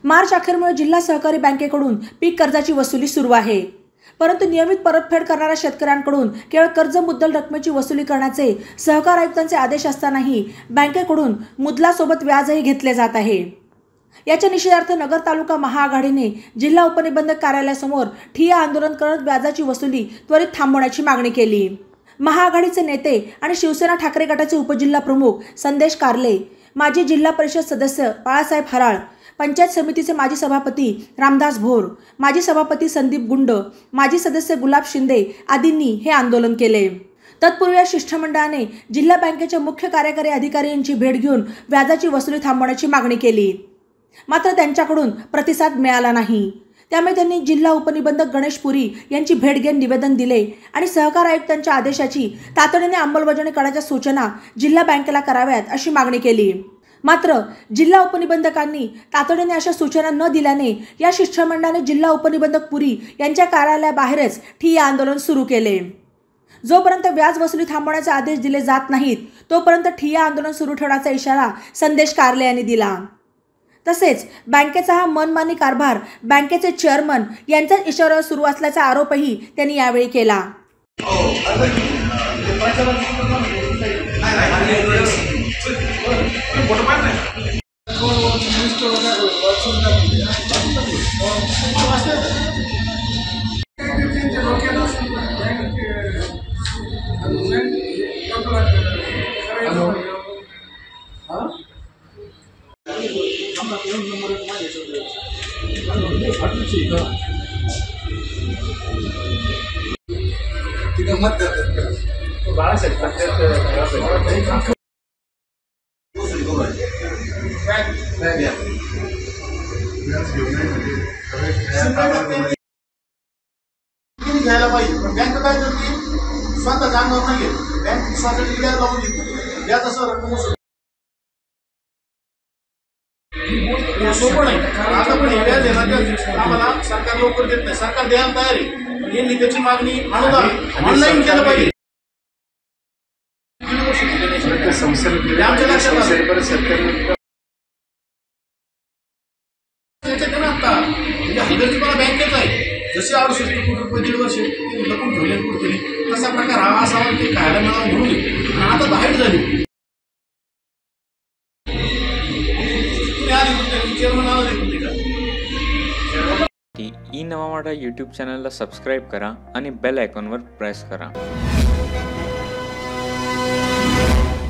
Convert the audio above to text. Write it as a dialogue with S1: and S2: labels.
S1: मार्च अखेरमुळे जिल्हा सहकारी बँकेकडून पीक कर्जाची वसुली सुरू आहे। परंतु नियमित परतफेड करणाऱ्या शेतकऱ्यांकडून केवळ कर्ज मुद्दल रकमेची वसुली करण्याचे सहकार आयुक्तांचे आदेश असतानाही बँकेकडून मुद्दलासोबत व्याजही घेतले जात आहे। याच्या निषेधार्थ नगर तालुका महाआघाडीने जिल्हा उपनिबंधक कार्यालयासमोर ठिय्या आंदोलन करत व्याजाची वसुली त्वरित थांबवण्याची मागणी केली। महाआघाडीचे नेते आणि शिवसेना ठाकरे गटाचे उपजिल्हा प्रमुख संदेश कारले, माजी जिल्हा परिषद सदस्य बाळासाहेब हराळ, पंचायत समितीचे माजी सभापती रामदास भोर, माजी सभापती संदीप गुंड, माजी सदस्य गुलाब शिंदे आदींनी हे आंदोलन केले। तत्पूर्वी या शिष्टमंडळाने जिल्हा बँकेच्या मुख्य कार्यकारी अधिकारी यांची भेट घेऊन व्याजाची वसुली थांबवण्याची मागणी केली, मात्र त्यांच्याकडून प्रतिसाद मिळाला नाही। त्यामुळे त्यांनी जिल्हा उपनिबंधक गणेश पुरी यांची भेट घेऊन निवेदन दिले आणि सहकार आयुक्तांच्या आदेशाची तातडीने अंमलबजावणी करण्याच्या सूचना जिल्हा बँकेला कराव्यात अशी मागणी केली। मात्र जिल्हा उपनिबंधकांनी तातडीने अशा सूचना न दिल्याने या शिष्टमंडळाने जिल्हा उपनिबंधक पुरी यांच्या कार्यालयाबाहेरच ठिय्या आंदोलन सुरू केले। जोपर्यंत व्याज वसुली थांबवण्याचे आदेश दिले जात नाहीत तोपर्यंत ठिय्या आंदोलन सुरू ठेवण्याचा इशारा संदेश कारले यांनी दिला। तसेच बँकेचा हा मनमानी कारभार बँकेचे चेअरमन यांच्याच इशाऱ्यावर सुरू असल्याचा आरोपही त्यांनी यावेळी केला।
S2: घ्यायला पाहिजे, पण बँक काय करते स्वतः जाणणार नाही। बँक स्वतःची व्याज लावून देते, व्याजासह रक्कम सोपं नाही। आता पण व्याज देणार आम्हाला सरकार लवकर देत नाही, सरकार द्यायला तयार आहे, यांनी त्याची मागणी अनुदान ऑनलाईन केलं पाहिजे। बँकेच आहे जसे 68 कोटी रुपये 1.5 वर्ष लपून ठेवले कुठेतरी, तसा प्रकार हा असावा ते खायला मिळावं म्हणून आता बाहेर झाली।
S3: ई नवा मराठा यूट्यूब चॅनलला सबस्क्राईब करा आणि बेल आयकॉनवर प्रेस करा।